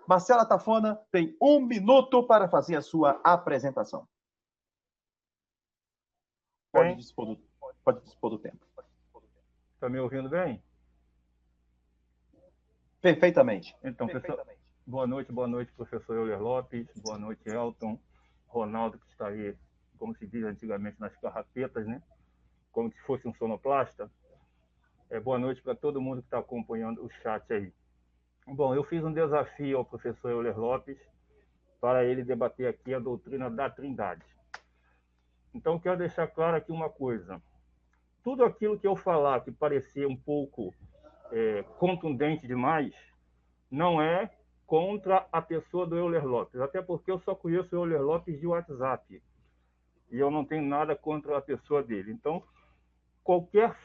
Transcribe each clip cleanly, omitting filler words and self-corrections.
Marcela Tafona tem 1 minuto para fazer a sua apresentação. Pode dispor do tempo. Está me ouvindo bem? Perfeitamente. Então, pessoal, boa noite, professor Euler Lopes, boa noite, Elton, Ronaldo, que está aí, como se diz antigamente, nas carrapetas, né? Como se fosse um sonoplasta. Boa noite para todo mundo que está acompanhando o chat aí. Bom, eu fiz um desafio ao professor Euler Lopes para ele debater aqui a doutrina da Trindade. Então, quero deixar claro aqui uma coisa. Tudo aquilo que eu falar que parecer um pouco contundente demais, não é contra a pessoa do Euler Lopes, até porque eu só conheço o Euler Lopes de WhatsApp, e eu não tenho nada contra a pessoa dele. Então, qualquer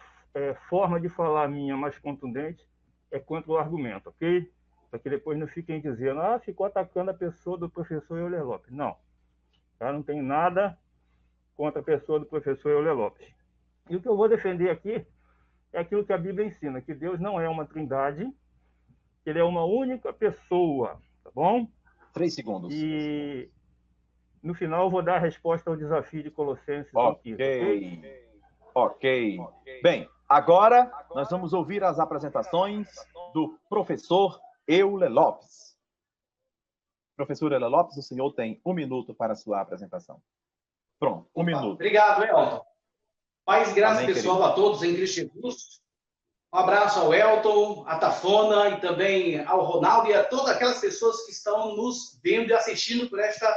forma de falar minha mais contundente é contra o argumento, ok? Para que depois não fiquem dizendo, ficou atacando a pessoa do professor Euler Lopes. Não, tá? Não tem nada contra a pessoa do professor Euler Lopes. E o que eu vou defender aqui é aquilo que a Bíblia ensina, que Deus não é uma trindade, que ele é uma única pessoa, tá bom? 3 segundos. E no final eu vou dar a resposta ao desafio de Colossenses 1:15. Ok. Bem, agora nós vamos ouvir as apresentações do professor Euler Lopes. Professor Euler Lopes, o senhor tem 1 minuto para a sua apresentação. Pronto, 1 minuto. Obrigado, Elton. Paz e graça, Amém, pessoal, querido. a todos em Cristo Jesus. Um abraço ao Elton, à Tafona e também ao Ronaldo e a todas aquelas pessoas que estão nos vendo e assistindo por esta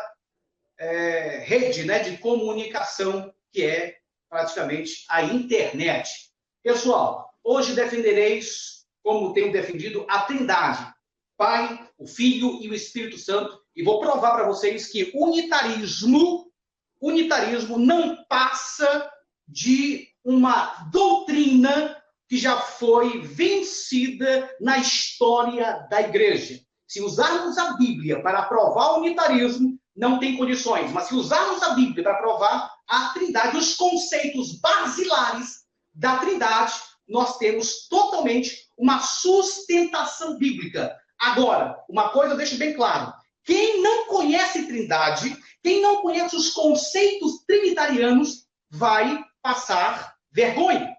rede, né, de comunicação que é praticamente a internet. Pessoal, hoje defendereis, como tenho defendido, a Trindade, Pai, o Filho e o Espírito Santo, e vou provar para vocês que unitarismo não passa de uma doutrina que já foi vencida na história da igreja. Se usarmos a Bíblia para provar o unitarismo, não tem condições. Mas se usarmos a Bíblia para provar a Trindade, os conceitos basilares da Trindade, nós temos totalmente uma sustentação bíblica. Agora, uma coisa eu deixo bem claro. Quem não conhece Trindade, quem não conhece os conceitos trinitarianos, vai passar vergonha.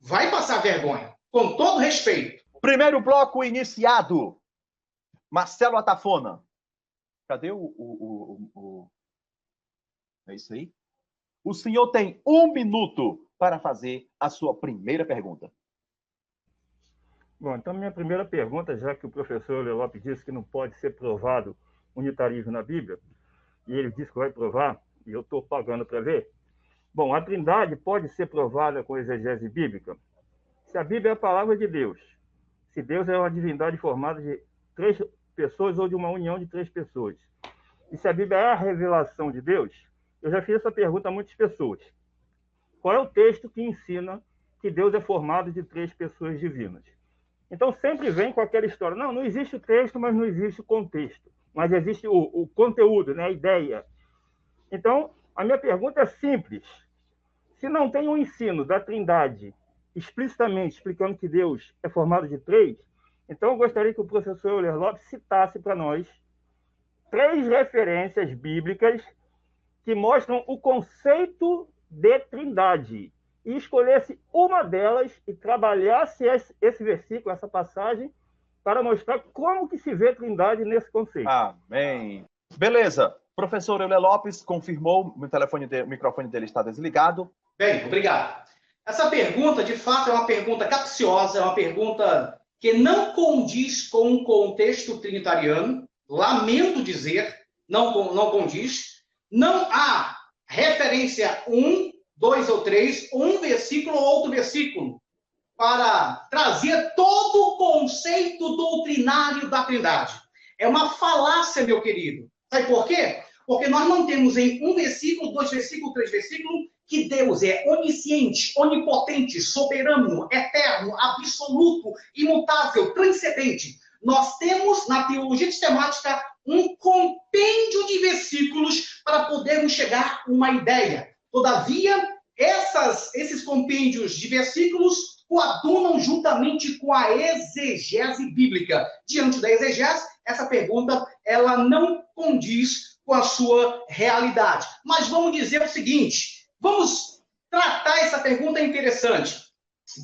Vai passar vergonha, com todo respeito. Primeiro bloco iniciado. Marcelo Atafona. Cadê É isso aí? O senhor tem 1 minuto para fazer a sua primeira pergunta. Bom, então minha primeira pergunta, já que o professor Euler Lopes disse que não pode ser provado unitarismo na Bíblia, e ele disse que vai provar, e eu estou pagando para ver. Bom, a Trindade pode ser provada com exegese bíblica se a Bíblia é a palavra de Deus, se Deus é uma divindade formada de 3 pessoas ou de uma união de 3 pessoas. E se a Bíblia é a revelação de Deus, eu já fiz essa pergunta a muitas pessoas. Qual é o texto que ensina que Deus é formado de 3 pessoas divinas? Então sempre vem com aquela história, não existe o texto, mas não existe o contexto. Mas existe o conteúdo, né, a ideia. Então, a minha pergunta é simples. Se não tem um ensino da Trindade explicitamente explicando que Deus é formado de 3, então eu gostaria que o professor Euler Lopes citasse para nós 3 referências bíblicas que mostram o conceito de Trindade e escolhesse uma delas e trabalhasse esse versículo, essa passagem, para mostrar como que se vê Trindade nesse conceito. Amém. Beleza. Professor Euler Lopes confirmou, o microfone dele está desligado. Bem, obrigado. Essa pergunta, de fato, é uma pergunta capciosa, é uma pergunta que não condiz com o contexto trinitariano. Lamento dizer, não condiz. Não há referência 1, 2 ou 3, um versículo ou outro versículo, para trazer todo o conceito doutrinário da Trindade. É uma falácia, meu querido. Sabe por quê? Porque nós não temos em um versículo, 2 versículos, 3 versículos, que Deus é onisciente, onipotente, soberano, eterno, absoluto, imutável, transcendente. Nós temos, na teologia sistemática, um compêndio de versículos para podermos chegar a uma ideia. Todavia, esses compêndios de versículos coadunam juntamente com a exegese bíblica. Diante da exegese, essa pergunta ela não condiz com a sua realidade. Mas vamos dizer o seguinte, vamos tratar essa pergunta interessante.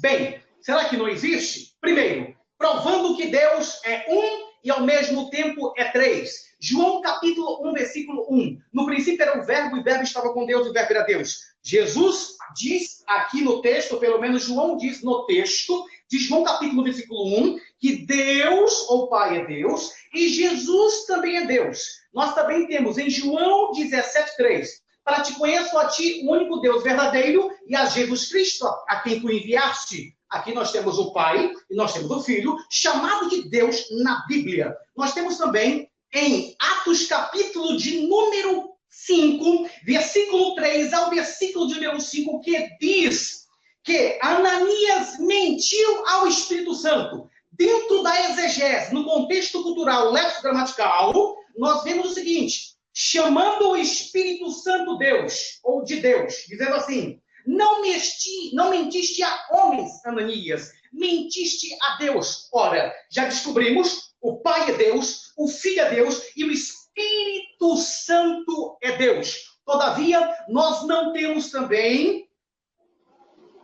Bem, será que não existe? Primeiro, provando que Deus é um e ao mesmo tempo é três. João capítulo 1, versículo 1. No princípio era o verbo, e o verbo estava com Deus, e o verbo era Deus. Jesus diz aqui no texto, ou pelo menos João diz no texto, de João capítulo versículo 1, que Deus, ou Pai, é Deus, e Jesus também é Deus. Nós também temos em João 17,3, para te conheço a ti, o único Deus verdadeiro, e a Jesus Cristo, a quem tu enviaste. Aqui nós temos o Pai e nós temos o Filho, chamado de Deus na Bíblia. Nós temos também em Atos capítulo de número 5, versículo 3 ao versículo de número 5, que diz que Ananias mentiu ao Espírito Santo. Dentro da exegese, no contexto cultural, lexicogramatical, nós vemos o seguinte, chamando o Espírito Santo Deus, ou de Deus, dizendo assim, não mentiste a homens, Ananias, mentiste a Deus. Ora, já descobrimos, o Pai é Deus, o Filho é Deus e o Espírito Santo é Deus. Todavia, nós não temos também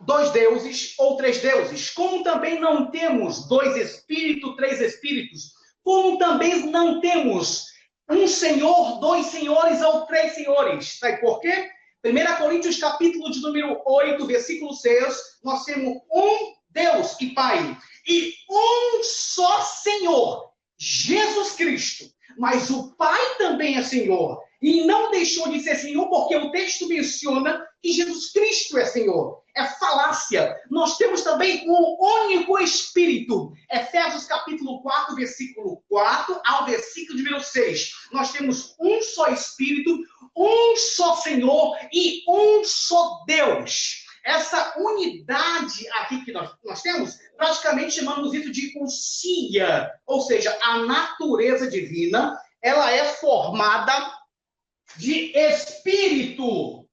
dois deuses ou três deuses, como também não temos dois espíritos, três espíritos, como também não temos um Senhor, dois senhores ou três senhores. Sabe por quê? 1 Coríntios capítulo de número 8, versículo 6, nós temos um Deus e Pai, e um só Senhor, Jesus Cristo. Mas o Pai também é Senhor, e não deixou de ser Senhor, porque o texto menciona que Jesus Cristo é Senhor. É falácia. Nós temos também um único Espírito. Efésios capítulo 4, versículo 4 ao versículo de número 6. Nós temos um só Espírito, um só Senhor e um só Deus. Essa unidade aqui que nós temos, praticamente chamamos isso de usia, ou seja, a natureza divina, ela é formada de Espírito.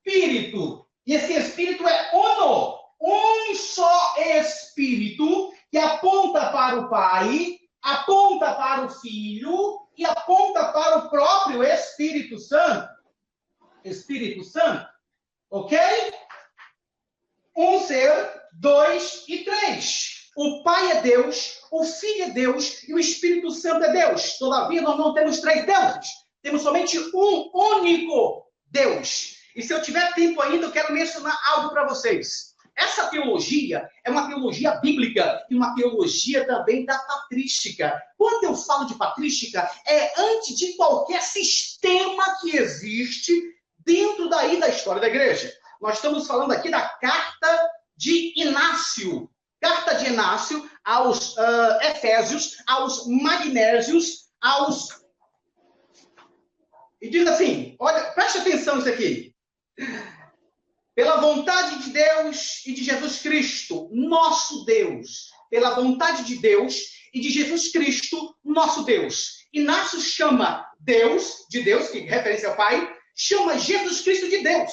Espírito. E esse Espírito é uno, um só Espírito que aponta para o Pai, aponta para o Filho e aponta para o próprio Espírito Santo. Espírito Santo. Ok? Um ser, dois e três. O Pai é Deus, o Filho é Deus e o Espírito Santo é Deus. Todavia, nós não temos três deuses. Temos somente um único Deus. E se eu tiver tempo ainda, eu quero mencionar algo para vocês. Essa teologia é uma teologia bíblica e uma teologia também da patrística. Quando eu falo de patrística, é antes de qualquer sistema que existe dentro daí da história da igreja. Nós estamos falando aqui da carta de Inácio. Carta de Inácio aos Efésios, aos Magnésios, aos... E diz assim, olha, preste atenção nisso aqui. Pela vontade de Deus e de Jesus Cristo, nosso Deus. Pela vontade de Deus e de Jesus Cristo, nosso Deus. Inácio chama Deus, de Deus, que referência ao Pai, chama Jesus Cristo de Deus.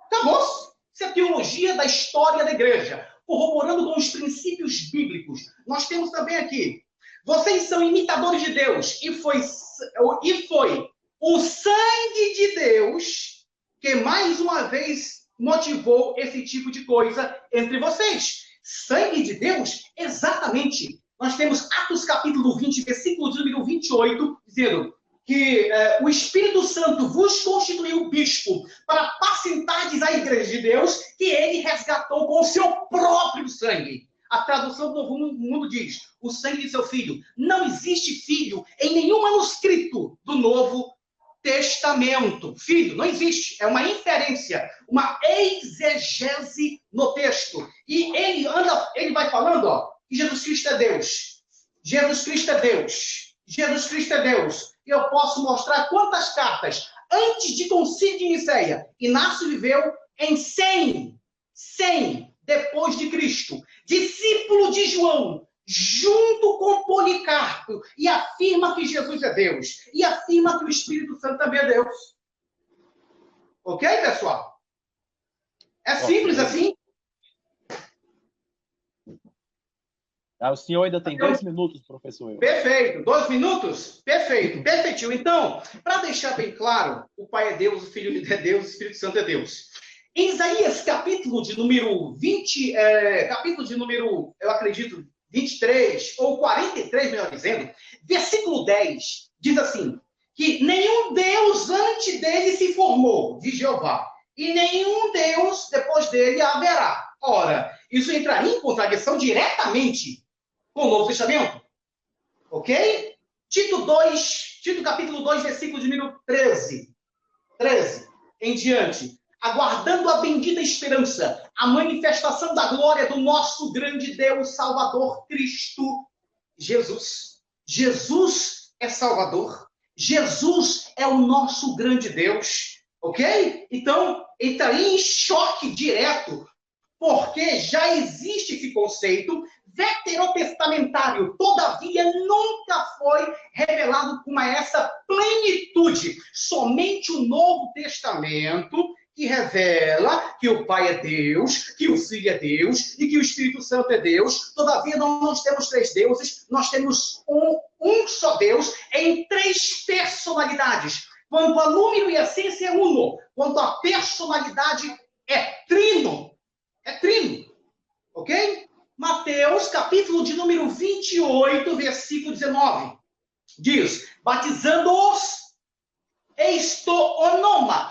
Acabou. Isso é a teologia da história da igreja, corroborando com os princípios bíblicos. Nós temos também aqui, vocês são imitadores de Deus, e foi o sangue de Deus que mais uma vez motivou esse tipo de coisa entre vocês. Sangue de Deus? Exatamente. Nós temos Atos capítulo 20, versículo de número 28, dizendo que o Espírito Santo vos constituiu bispo para apacentardes a igreja de Deus, que ele resgatou com o seu próprio sangue. A tradução do Novo Mundo diz, o sangue de seu filho. Não existe filho em nenhum manuscrito do Novo Testamento. Filho, não existe. É uma inferência, uma exegese no texto. E ele vai falando, ó, que Jesus Cristo é Deus. Jesus Cristo é Deus. Jesus Cristo é Deus. E eu posso mostrar quantas cartas, antes de concílio de Nicéia, Inácio viveu em 100 depois de Cristo. Discípulo de João, junto com Policarpo, e afirma que Jesus é Deus, e afirma que o Espírito Santo também é Deus. Ok, pessoal? É simples assim. O senhor ainda tem 2 minutos, professor. Perfeito. 2 minutos? Perfeito. Perfeitinho. Então, para deixar bem claro, o Pai é Deus, o Filho é Deus, o Espírito Santo é Deus. Em Isaías, capítulo de número 20, capítulo de número, eu acredito, 23, ou 43, melhor dizendo, versículo 10, diz assim, que nenhum Deus antes dele se formou, de Jeová, e nenhum Deus depois dele haverá. Ora, isso entraria em contradição diretamente com o Novo Testamento. Ok? Tito capítulo 2, versículo de número 13 em diante. Aguardando a bendita esperança, a manifestação da glória do nosso grande Deus, Salvador, Cristo Jesus. Jesus é Salvador. Jesus é o nosso grande Deus. Ok? Então, entraria em choque direto, porque já existe esse conceito veterotestamentário, todavia nunca foi revelado com essa plenitude. Somente o Novo Testamento que revela que o Pai é Deus, que o Filho é Deus e que o Espírito Santo é Deus. Todavia, nós temos 3 deuses, nós temos um só Deus em 3 personalidades. Quanto a número e essência é uno, quanto a personalidade é trino. É trino. Ok? Mateus, capítulo de número 28, versículo 19. Diz, batizando-os, estonoma,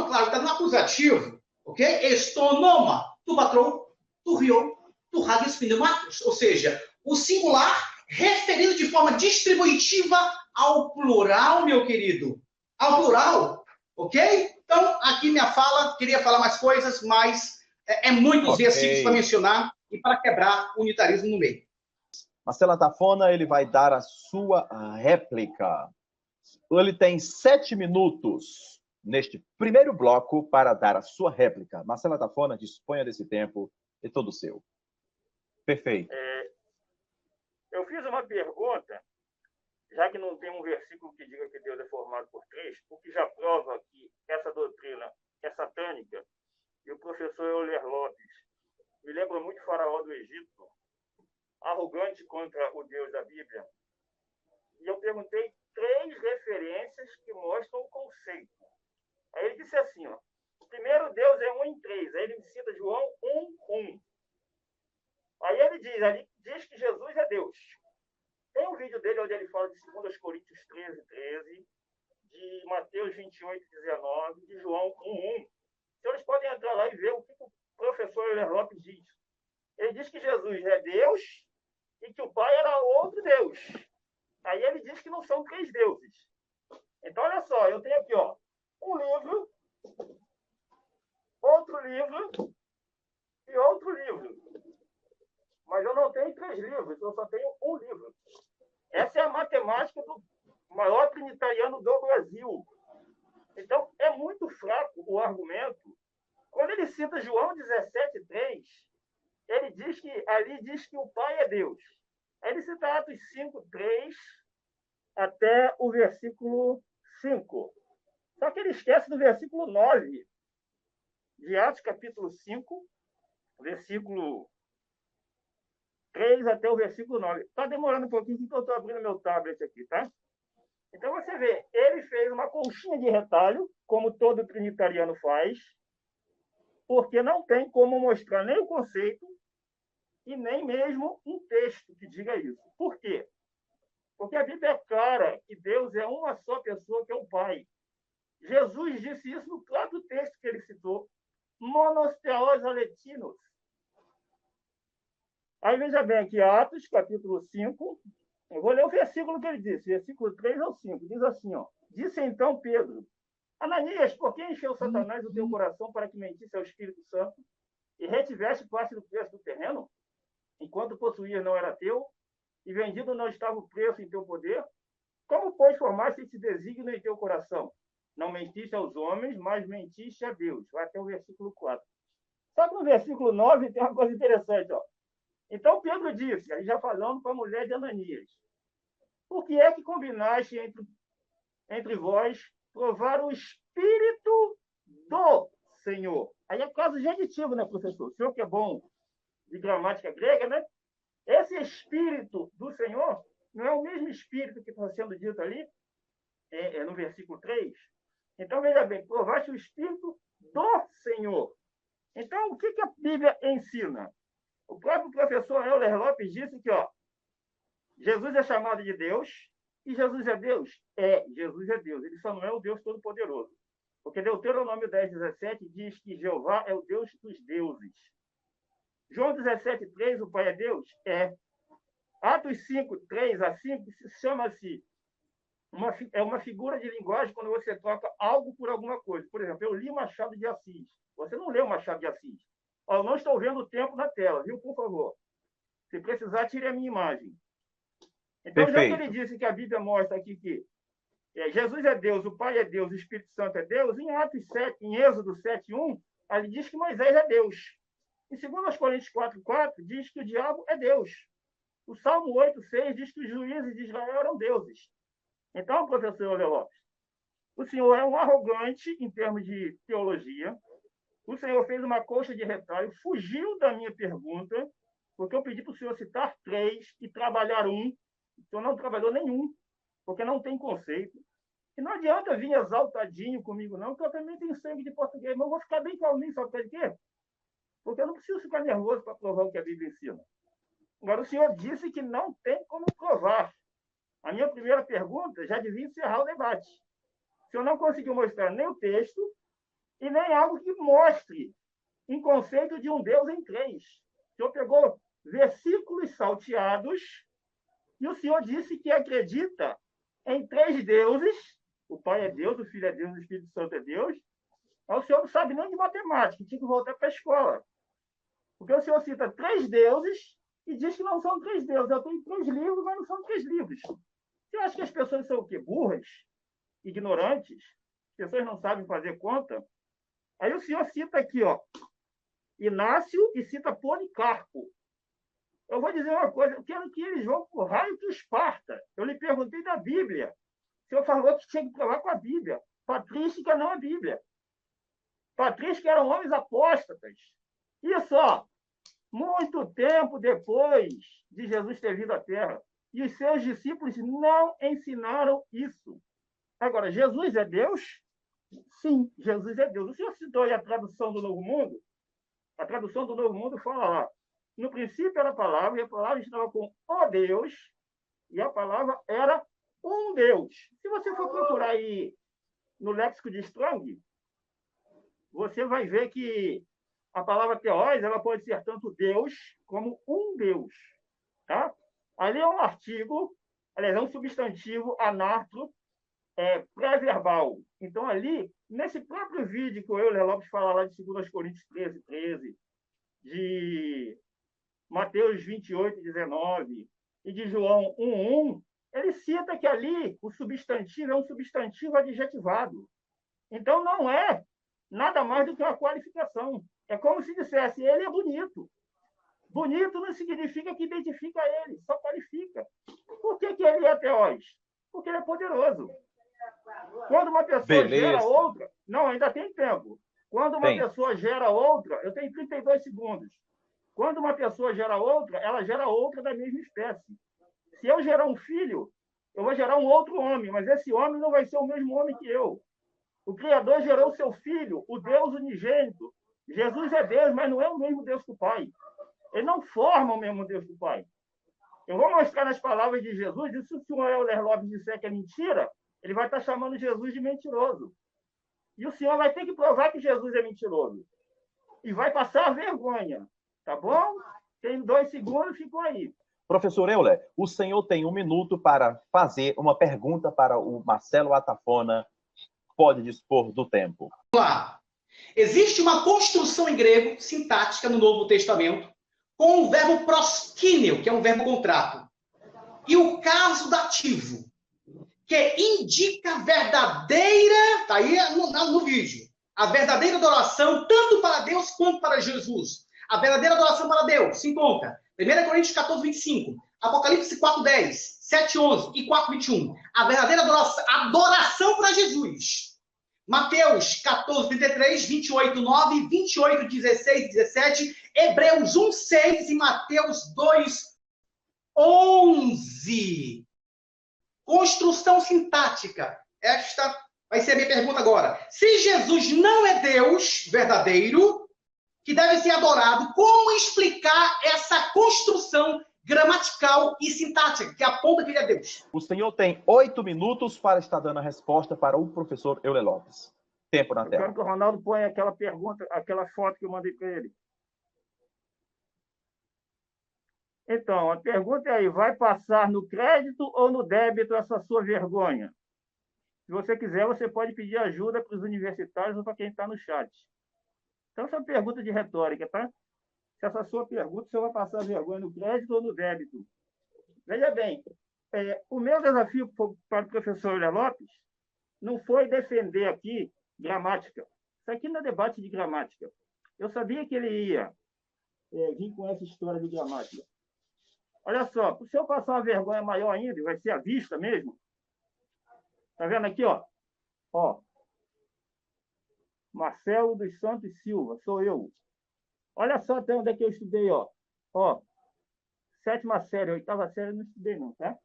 claro, está no acusativo, ok? Estonoma, tu patrão, tu riou, tu radius pneumatos, ou seja, o singular referido de forma distributiva ao plural, meu querido, ao plural, ok? Então, aqui minha fala, queria falar mais coisas, mas é muitos versículos para mencionar e para quebrar o unitarismo no meio. Marcelo Atafona, ele vai dar a sua réplica. Ele tem 7 minutos neste primeiro bloco para dar a sua réplica. Marcelo Atafona, disponha desse tempo e todo seu. Perfeito. Eu fiz uma pergunta, já que não tem um versículo que diga que Deus é formado por 3, o que já prova que essa doutrina é satânica, e o professor Euler Lopes me lembra muito o faraó do Egito, arrogante contra o Deus da Bíblia. E eu perguntei 3 referências que mostram o conceito. Aí ele disse assim, ó, o primeiro Deus é 1 em 3. Aí ele cita João 1:1. Aí ele diz que Jesus é Deus. Tem um vídeo dele onde ele fala de 2 Coríntios 13:13, de Mateus 28:19, de João 1:1. Então eles podem entrar lá e ver o que o professor Euler Lopes diz. Ele diz que Jesus é Deus e que o Pai era outro Deus. Aí ele diz que não são 3 deuses. Então, olha só, eu tenho aqui, ó, um livro, outro livro e outro livro. Mas eu não tenho 3 livros, eu só tenho um livro. Essa é a matemática do maior trinitariano do Brasil. Então, é muito fraco o argumento. Quando ele cita João 17:3, ele diz que ali diz que o Pai é Deus. Aí ele cita Atos 5:3 até o versículo 5. Só que ele esquece do versículo 9 de Atos capítulo 5, versículo 3 até o versículo 9. Está demorando um pouquinho, porque eu estou abrindo meu tablet aqui, tá? Então você vê, ele fez uma conchinha de retalho, como todo trinitariano faz, porque não tem como mostrar nem o conceito e nem mesmo um texto que diga isso. Por quê? Porque a Bíblia é clara que Deus é uma só pessoa, que é o Pai. Jesus disse isso no próprio texto que ele citou. Monos theos aletinos. Aí veja bem aqui, Atos, capítulo 5. Eu vou ler o versículo que ele disse, versículo 3 ao 5. Diz assim, ó. Disse então Pedro, Ananias, por que encheu Satanás o teu coração para que mentisse ao Espírito Santo e retivesse parte do preço do terreno? Enquanto possuías não era teu, e vendido não estava o preço em teu poder? Como, pois, formaste esse desígnio em teu coração? Não mentiste aos homens, mas mentiste a Deus. Vai até o versículo 4. Só que no versículo 9 tem uma coisa interessante, ó. Então, Pedro disse, aí já falando para a mulher de Ananias, por que é que combinaste entre vós provar o Espírito do Senhor? Aí é caso genitivo, né, professor? O senhor que é bom de gramática grega, né? Esse Espírito do Senhor não é o mesmo Espírito que está sendo dito ali, no versículo 3? Então, veja bem, provaste o Espírito do Senhor. Então, o que a Bíblia ensina? O próprio professor Euler Lopes disse que, Jesus é chamado de Deus, e Jesus é Deus? Jesus é Deus. Ele só não é o Deus Todo-Poderoso. Porque Deuteronômio 10:17 diz que Jeová é o Deus dos deuses. João 17:3, o Pai é Deus? Atos 5:3-5, chama-se uma figura de linguagem quando você troca algo por alguma coisa. Por exemplo, eu li Machado de Assis. Você não leu Machado de Assis. Eu não estou vendo o tempo na tela, viu? Por favor. Se precisar, tire a minha imagem. Então, Perfeito. já que ele disse que a Bíblia mostra aqui que Jesus é Deus, o Pai é Deus, o Espírito Santo é Deus, em Êxodo 7:1, ele diz que Moisés é Deus. Em 2 Coríntios 4:4, diz que o diabo é Deus. O Salmo 8:6 diz que os juízes de Israel eram deuses. Então, professor Euler Lopes, o senhor é um arrogante em termos de teologia. O senhor fez uma coxa de retalho, fugiu da minha pergunta, porque eu pedi para o senhor citar 3 e trabalhar 1. O senhor não trabalhou nenhum, porque não tem conceito. E não adianta vir exaltadinho comigo, não, porque eu também tenho sangue de português, mas eu vou ficar bem calminho, sabe por quê? Porque eu não preciso ficar nervoso para provar o que a Bíblia ensina. Agora, o senhor disse que não tem como provar. A minha primeira pergunta já devia encerrar o debate. O senhor não conseguiu mostrar nem o texto e nem algo que mostre um conceito de um Deus em 3. O senhor pegou versículos salteados e o senhor disse que acredita em 3 deuses. O Pai é Deus, o Filho é Deus, o Espírito Santo é Deus. Mas o senhor não sabe nem de matemática, tinha que voltar para a escola. Porque o senhor cita 3 deuses e diz que não são 3 deuses. Eu tenho 3 livros, mas não são 3 livros. Você acha que as pessoas são o quê? Burras? Ignorantes? As pessoas não sabem fazer conta? Aí o senhor cita aqui, Inácio, e cita Policarpo. Eu vou dizer uma coisa, eu quero que eles vão por raio que Esparta. Eu lhe perguntei da Bíblia. O senhor falou que tinha que provar com a Bíblia. Patrística não é Bíblia. Patrística eram homens apóstatas. Isso, muito tempo depois de Jesus ter vindo à Terra. E os seus discípulos não ensinaram isso. Agora, Jesus é Deus? Sim, Jesus é Deus. O senhor citou aí a tradução do Novo Mundo? A tradução do Novo Mundo fala lá. No princípio era a palavra, e a palavra estava com o Deus, e a palavra era um Deus. Se você for procurar aí no léxico de Strong, você vai ver que a palavra teós, ela pode ser tanto Deus como um Deus. Tá? Ali é um artigo, aliás, é um substantivo anartro, pré-verbal. Então, ali, nesse próprio vídeo que o Euler Lopes fala lá de 2 Coríntios 13:13, de Mateus 28:19 e de João 1:1, ele cita que ali o substantivo é um substantivo adjetivado. Então, não é nada mais do que uma qualificação. É como se dissesse, ele é bonito. Bonito não significa que identifica ele, só qualifica. Por que ele é teós? Porque ele é poderoso. Quando uma pessoa gera outra... Não, ainda tem tempo. Quando uma pessoa gera outra... Eu tenho 32 segundos. Quando uma pessoa gera outra, ela gera outra da mesma espécie. Se eu gerar um filho, eu vou gerar um outro homem, mas esse homem não vai ser o mesmo homem que eu. O Criador gerou seu filho, o Deus unigênito. Jesus é Deus, mas não é o mesmo Deus que o Pai. Ele não forma o mesmo Deus que o Pai. Eu vou mostrar nas palavras de Jesus, e se o senhor Euler Lopes disser que é mentira, ele vai estar chamando Jesus de mentiroso. E o senhor vai ter que provar que Jesus é mentiroso. E vai passar vergonha. Tá bom? Tem 2 segundos, ficou aí. Professor Euler, o senhor tem 1 minuto para fazer uma pergunta para o Marcelo Atafona. Pode dispor do tempo. Vamos lá. Existe uma construção em grego, sintática, no Novo Testamento, com o verbo proskíneo, que é um verbo contrato. E o caso dativo, que indica verdadeira, está aí no vídeo, a verdadeira adoração, tanto para Deus quanto para Jesus. A verdadeira adoração para Deus se encontra 1 Coríntios 14, 25. Apocalipse 4, 10. 7, 11 e 4, 21. A verdadeira adoração para Jesus. Mateus 14, 33, 28, 9, 28, 16, 17. Hebreus 1, 6 e Mateus 2, 11. Construção sintática. Esta vai ser a minha pergunta agora. Se Jesus não é Deus verdadeiro, que deve ser adorado, como explicar essa construção gramatical e sintática que aponta que ele é Deus? O senhor tem 8 minutos para estar dando a resposta para o professor Euler Lopes. Tempo na tela. Eu quero que o Ronaldo ponha aquela pergunta, aquela foto que eu mandei para ele. Então, a pergunta é aí, vai passar no crédito ou no débito essa sua vergonha? Se você quiser, você pode pedir ajuda para os universitários ou para quem está no chat. Então, essa é uma pergunta de retórica, tá? Se essa sua pergunta, você vai passar vergonha no crédito ou no débito. Veja bem, o meu desafio para o professor Euler Lopes não foi defender aqui gramática. Isso aqui não é debate de gramática. Eu sabia que ele ia vir com essa história de gramática. Olha só, se eu passar uma vergonha maior ainda, vai ser à vista mesmo. Tá vendo aqui, ó? Ó. Marcelo dos Santos Silva, sou eu. Olha só até onde é que eu estudei, ó. Ó. 7ª série, 8ª série eu não estudei não, tá?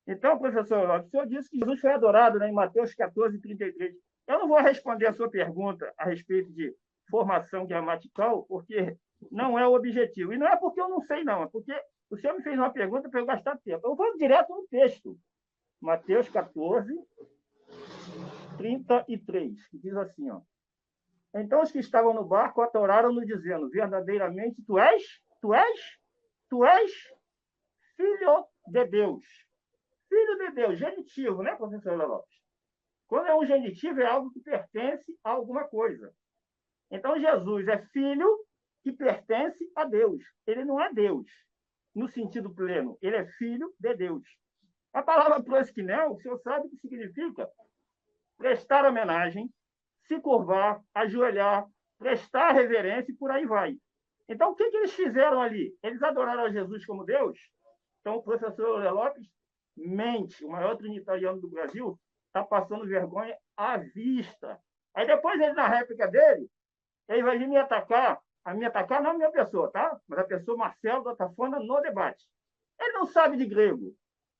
Então, professor Lopes, o senhor disse que Jesus foi adorado, né, em Mateus 14, 33. Eu não vou responder a sua pergunta a respeito de formação gramatical, porque não é o objetivo. E não é porque eu não sei, não. É porque o senhor me fez uma pergunta para eu gastar tempo. Eu vou direto no texto. Mateus 14, 33, que diz assim, ó. Então os que estavam no barco adoraram-no, dizendo, verdadeiramente, tu és filho de Deus. Filho de Deus, genitivo, né, professor Lopes? Quando é um genitivo, é algo que pertence a alguma coisa. Então, Jesus é filho que pertence a Deus. Ele não é Deus, no sentido pleno. Ele é filho de Deus. A palavra proskinel, o senhor sabe o que significa? Prestar homenagem, se curvar, ajoelhar, prestar reverência e por aí vai. Então, o que eles fizeram ali? Eles adoraram a Jesus como Deus? Então, o professor Euler Lopes mente, o maior trinitariano do Brasil, está passando vergonha à vista. Aí depois, ele, na réplica dele, ele vai vir me atacar. A me atacar não é a minha pessoa, tá? Mas a pessoa Marcelo da Tafona no debate. Ele não sabe de grego,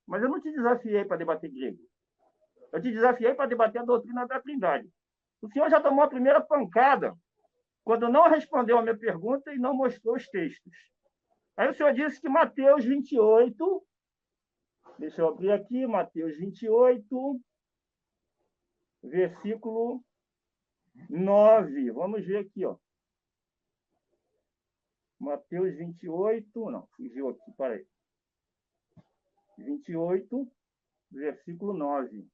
mas eu não te desafiei para debater grego. Eu te desafiei para debater a doutrina da Trindade. O senhor já tomou a primeira pancada quando não respondeu a minha pergunta e não mostrou os textos. Aí o senhor disse que Mateus 28, deixa eu abrir aqui, Mateus 28, versículo 9. Vamos ver aqui, ó. Mateus 28, não, fugiu aqui, peraí. 28, versículo 9.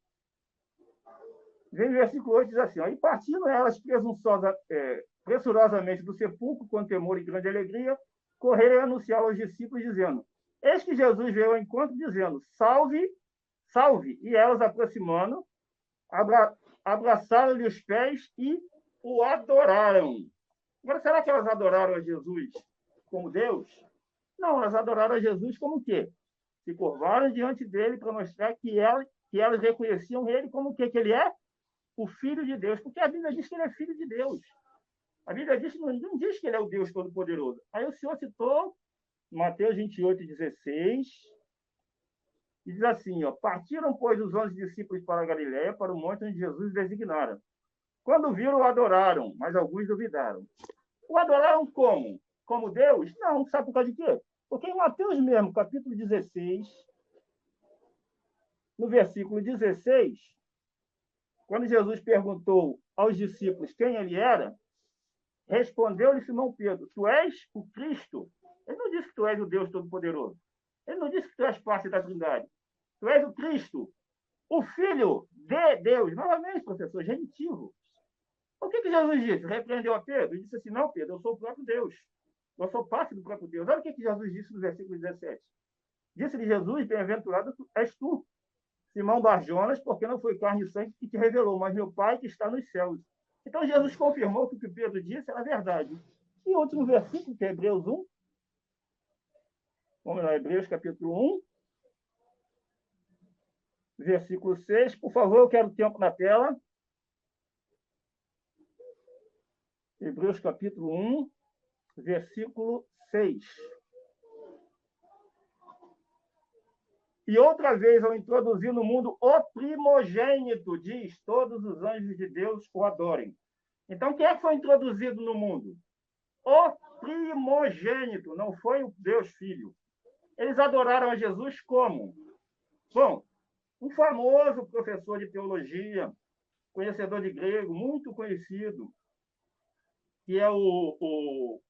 Vem o versículo 8, diz assim, ó, e partindo elas pressurosamente do sepulcro, com temor e grande alegria, correram a anunciar aos discípulos, dizendo, eis que Jesus veio ao encontro, dizendo, salve, salve, e elas, aproximando, abraçaram-lhe os pés e o adoraram. Agora, será que elas adoraram a Jesus como Deus? Não, elas adoraram a Jesus como o quê? Se curvaram diante dele para mostrar que elas reconheciam ele como o quê? Que ele é? O Filho de Deus. Porque a Bíblia diz que ele é Filho de Deus. A Bíblia não diz que ele é o Deus Todo-Poderoso. Aí o Senhor citou Mateus 28, 16, e diz assim, ó, partiram, pois, os 11 discípulos para a Galiléia, para o monte onde Jesus designaram. Quando viram, o adoraram, mas alguns duvidaram. O adoraram como? Como Deus? Não, sabe por causa de quê? Porque em Mateus mesmo, capítulo 16, no versículo 16, quando Jesus perguntou aos discípulos quem ele era, respondeu-lhe Simão Pedro, tu és o Cristo. Ele não disse que tu és o Deus Todo-Poderoso. Ele não disse que tu és parte da Trindade. Tu és o Cristo, o Filho de Deus. Novamente, professor, genitivo. O que Jesus disse? Repreendeu a Pedro? Ele disse assim, não, Pedro, eu sou o próprio Deus. Eu sou parte do próprio Deus. Olha o que Jesus disse no versículo 17. Disse-lhe Jesus, bem-aventurado és tu, Simão Barjonas, porque não foi carne e sangue que te revelou, mas meu Pai que está nos céus. Então, Jesus confirmou que o que Pedro disse era verdade. E o último versículo, que é Hebreus 1, Vamos lá, Hebreus capítulo 1, versículo 6. Por favor, eu quero tempo na tela. Hebreus capítulo 1, versículo 6. E outra vez, ao introduzir no mundo o primogênito, diz, todos os anjos de Deus o adorem. Então, quem é que foi introduzido no mundo? O primogênito, não foi o Deus Filho. Eles adoraram a Jesus como? Bom, um famoso professor de teologia, conhecedor de grego, muito conhecido, que é o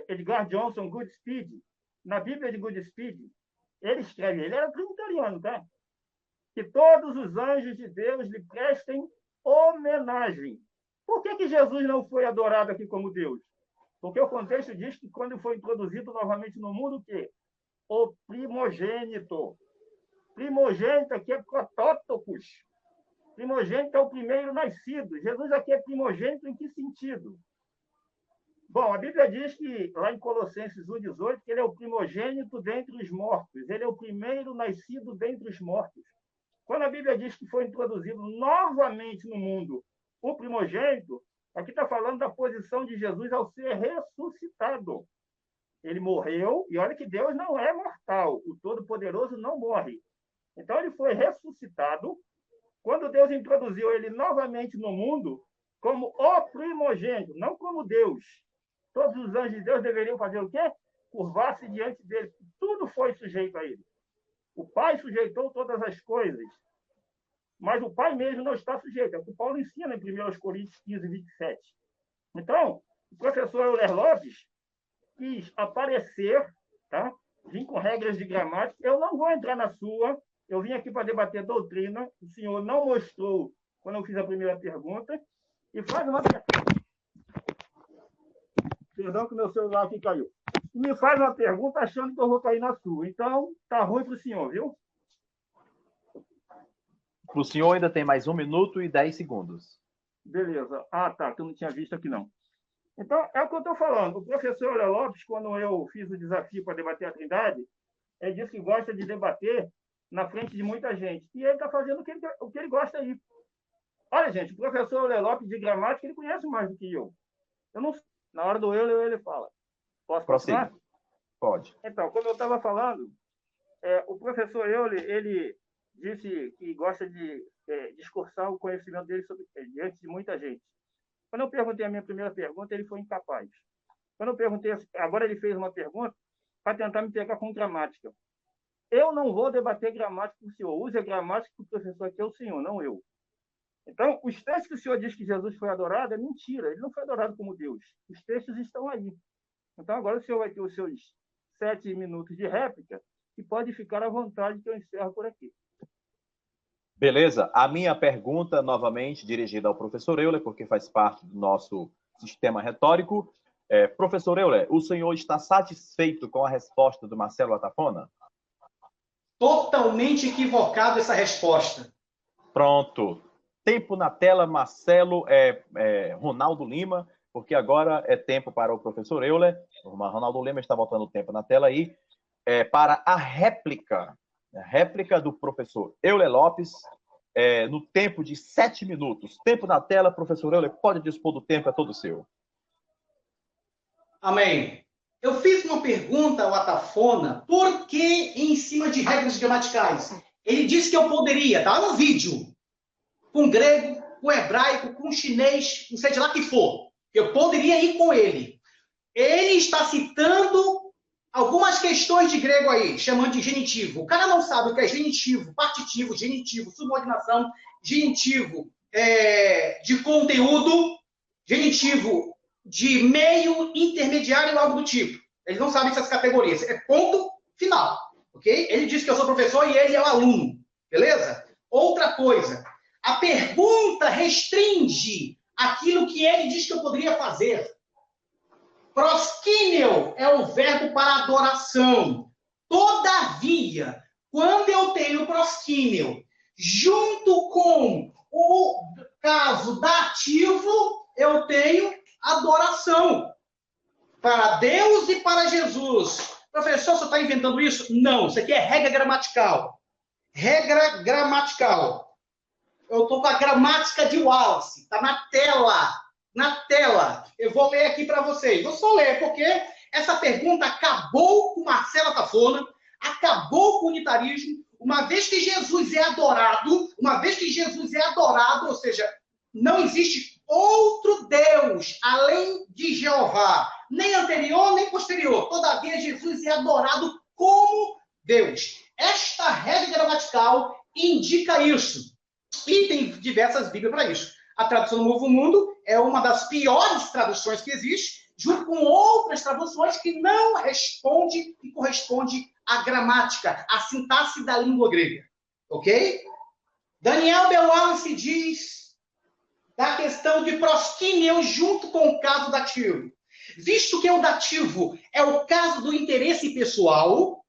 Edgar Johnson Goodspeed. Na Bíblia de Goodspeed, ele escreve, ele era trinitariano, tá? Que todos os anjos de Deus lhe prestem homenagem. Por que Jesus não foi adorado aqui como Deus? Porque o contexto diz que quando foi introduzido novamente no mundo, o quê? O primogênito. Primogênito aqui é protótopos. Primogênito é o primeiro nascido. Jesus aqui é primogênito em que sentido? Bom, a Bíblia diz que, lá em Colossenses 1,18, que ele é o primogênito dentre os mortos. Ele é o primeiro nascido dentre os mortos. Quando a Bíblia diz que foi introduzido novamente no mundo o primogênito, aqui está falando da posição de Jesus ao ser ressuscitado. Ele morreu, e olha que Deus não é mortal. O Todo-Poderoso não morre. Então, ele foi ressuscitado. Quando Deus introduziu ele novamente no mundo, como o primogênito, não como Deus. Todos os anjos de Deus deveriam fazer o quê? Curvar-se diante dele. Tudo foi sujeito a ele. O Pai sujeitou todas as coisas. Mas o Pai mesmo não está sujeito. É o que Paulo ensina em 1 Coríntios 15, 27. Então, o professor Euler Lopes quis aparecer, tá? Vim com regras de gramática. Eu não vou entrar na sua. Eu vim aqui para debater doutrina. O senhor não mostrou quando eu fiz a primeira pergunta. E faz uma pergunta. Perdão que meu celular aqui caiu. E me faz uma pergunta achando que eu vou cair na sua. Então, tá ruim para o senhor, viu? Para o senhor ainda tem mais 1 minuto e 10 segundos. Beleza. Ah, tá, que eu não tinha visto aqui, não. Então, é o que eu estou falando. O professor Euler Lopes, quando eu fiz o desafio para debater a Trindade, ele disse que gosta de debater na frente de muita gente. E ele está fazendo o que ele gosta aí. Olha, gente, o professor Euler Lopes de gramática, ele conhece mais do que eu. Eu não sei. Na hora do Euler, ele fala. Posso continuar? Pode. Então, como eu estava falando, o professor Euler, ele disse que gosta de discursar o conhecimento dele diante de muita gente. Quando eu perguntei a minha primeira pergunta, ele foi incapaz. Quando eu perguntei, agora ele fez uma pergunta para tentar me pegar com gramática. Eu não vou debater gramática com o senhor. Use a gramática que o professor aqui é o senhor, não eu. Então, os textos que o senhor diz que Jesus foi adorado é mentira. Ele não foi adorado como Deus. Os textos estão aí. Então, agora o senhor vai ter os seus 7 minutos de réplica e pode ficar à vontade que eu encerro por aqui. Beleza. A minha pergunta, novamente, dirigida ao professor Euler, porque faz parte do nosso sistema retórico. Professor Euler, o senhor está satisfeito com a resposta do Marcelo Atafona? Totalmente equivocado essa resposta. Pronto. Tempo na tela, Marcelo, Ronaldo Lima, porque agora é tempo para o professor Euler. O Ronaldo Lima está botando o tempo na tela aí. Para a réplica do professor Euler Lopes, no tempo de 7 minutos. Tempo na tela, professor Euler, pode dispor do tempo, é todo seu. Amém. Eu fiz uma pergunta ao Atafona, por que em cima de regras gramaticais? Ele disse que eu poderia, tá lá no vídeo, com grego, com hebraico, com chinês, não sei de lá que for. Eu poderia ir com ele. Ele está citando algumas questões de grego aí, chamando de genitivo. O cara não sabe o que é genitivo, partitivo, genitivo, subordinação, genitivo de conteúdo, genitivo de meio, intermediário e algo do tipo. Eles não sabem essas categorias. É ponto final. Ok? Ele disse que eu sou professor e ele é o aluno. Beleza? Outra coisa. A pergunta restringe aquilo que ele diz que eu poderia fazer. Proskíneo é o verbo para adoração. Todavia, quando eu tenho proskíneo junto com o caso dativo, eu tenho adoração. Para Deus e para Jesus. Professor, você está inventando isso? Não, isso aqui é regra gramatical. Regra gramatical. Eu estou com a gramática de Wallace. Está na tela. Na tela. Eu vou ler aqui para vocês. Vou só ler, porque essa pergunta acabou com Marcela Tafona, acabou com o unitarismo. Uma vez que Jesus é adorado, ou seja, não existe outro Deus além de Jeová, nem anterior, nem posterior. Todavia, Jesus é adorado como Deus. Esta regra gramatical indica isso. E tem diversas Bíblias para isso. A tradução do Novo Mundo é uma das piores traduções que existe, junto com outras traduções que não responde e corresponde à gramática, à sintaxe da língua grega. Ok? Daniel Belance diz da questão de proskíneo junto com o caso dativo. Visto que o dativo é o caso do interesse pessoal,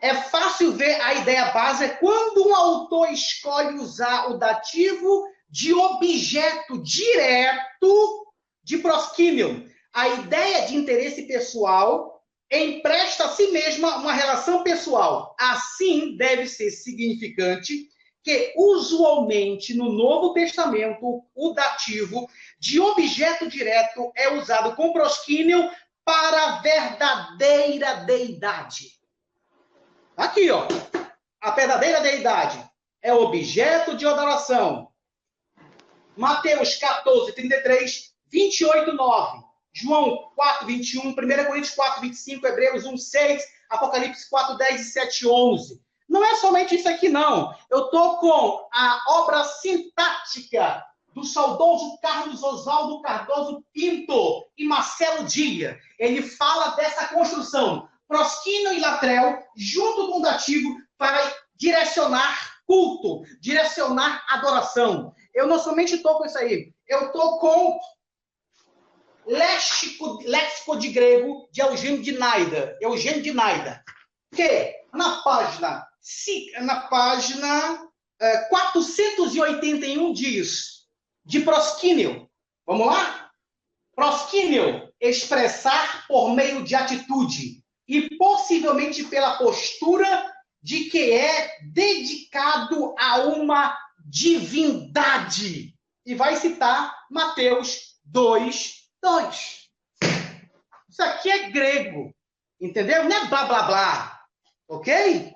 é fácil ver a ideia base quando um autor escolhe usar o dativo de objeto direto de proskíneo. A ideia de interesse pessoal empresta a si mesma uma relação pessoal. Assim, deve ser significante que, usualmente, no Novo Testamento, o dativo de objeto direto é usado com proskíneo para a verdadeira deidade. Aqui, ó. A verdadeira deidade é objeto de adoração. Mateus 14, 33, 28, 9. João 4, 21, 1 Coríntios 4, 25, Hebreus 1, 6, Apocalipse 4, 10 e 7, 11. Não é somente isso aqui, não. Eu estou com a obra sintática do saudoso Carlos Oswaldo Cardoso Pinto e Marcelo Dia. Ele fala dessa construção, proskíneo e latrel, junto com o dativo, para direcionar culto, direcionar adoração. Eu não somente estou com isso aí, eu estou com léxico de grego de Eugênio de Naida. Que na página 481 diz de proskíneo. Vamos lá? Proskíneo, expressar por meio de atitude e possivelmente pela postura de que é dedicado a uma divindade. E vai citar Mateus 2, 2. Isso aqui é grego, entendeu? Não é blá, blá, blá, ok?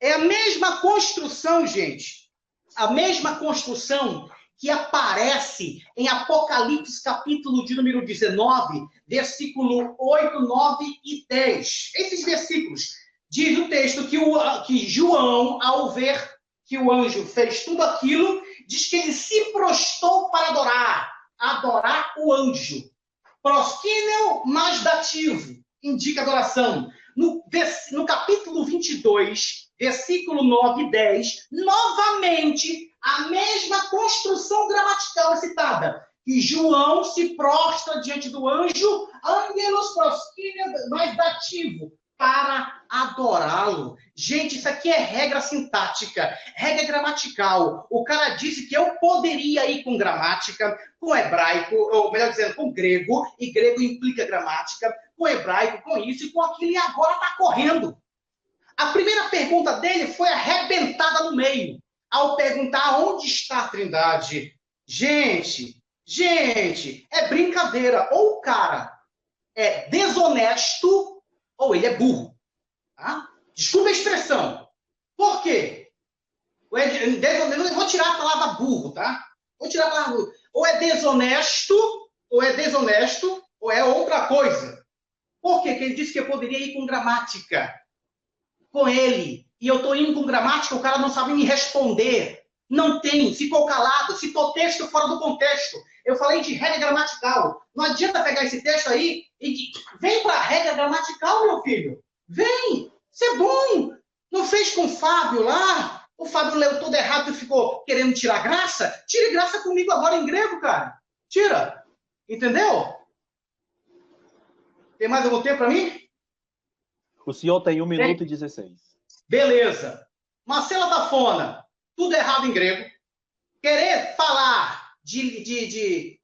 É a mesma construção, gente. A mesma construção que aparece em Apocalipse, capítulo de número 19, versículo 8, 9 e 10. Esses versículos, diz o texto que João, ao ver que o anjo fez tudo aquilo, diz que ele se prostrou para adorar o anjo. Proskíneo mais dativo, indica adoração. No capítulo 22, versículo 9 e 10, novamente, a mesma construção gramatical é citada. Que João se prostra diante do anjo, angelos proskíneo mais dativo, para adorá-lo. Gente, isso aqui é regra sintática, regra gramatical. O cara disse que eu poderia ir com gramática, com hebraico, ou melhor dizendo, com grego, e grego implica gramática, com hebraico, com isso e com aquilo, e agora está correndo. A primeira pergunta dele foi arrebentada no meio, ao perguntar onde está a Trindade. Gente, é brincadeira. Ou o cara é desonesto, ou ele é burro. Tá? Desculpa a expressão. Por quê? Eu vou tirar a palavra burro, tá? Vou tirar a palavra burro. Ou é desonesto, ou é outra coisa. Por quê? Porque ele disse que eu poderia ir com gramática. Com ele. E eu estou indo com gramática, o cara não sabe me responder. Não tem, ficou calado, citou texto fora do contexto. Eu falei de regra gramatical. Não adianta pegar esse texto aí e vem para a regra gramatical, meu filho. Vem, isso é bom. Não fez com o Fábio lá? O Fábio leu tudo errado e ficou querendo tirar graça? Tire graça comigo agora em grego, cara. Tira. Entendeu? Tem mais algum tempo para mim? O senhor tem 1 minuto e 16. Beleza. Marcela Tafona, tudo errado em grego. Querer falar de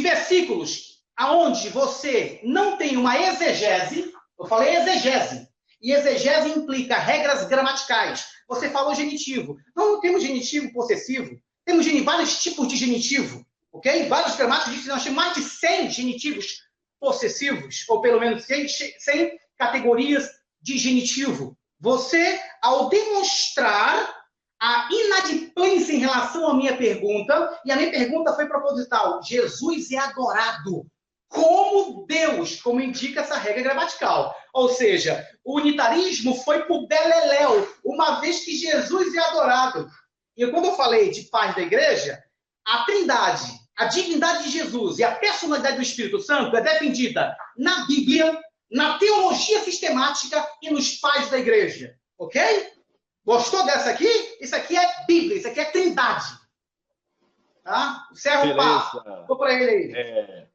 versículos aonde você não tem uma exegese, Eu falei exegese. E exegese implica regras gramaticais. Você falou genitivo. Não temos genitivo possessivo. Temos vários tipos de genitivo. Ok? Vários gramáticos dizem que nós temos mais de 100 genitivos possessivos. Ou pelo menos 100 categorias de genitivo. Você, ao demonstrar a inadimplência em relação à minha pergunta, e a minha pergunta foi proposital, Jesus é adorado como Deus, como indica essa regra gramatical. Ou seja, o unitarismo foi por beleléu, uma vez que Jesus é adorado. E quando eu falei de paz da igreja, a trindade, a divindade de Jesus e a personalidade do Espírito Santo é defendida na Bíblia, na teologia sistemática e nos pais da igreja. Ok? Gostou dessa aqui? Isso aqui é Bíblia, isso aqui é trindade. Tá? O servo pá. Vou para ele aí.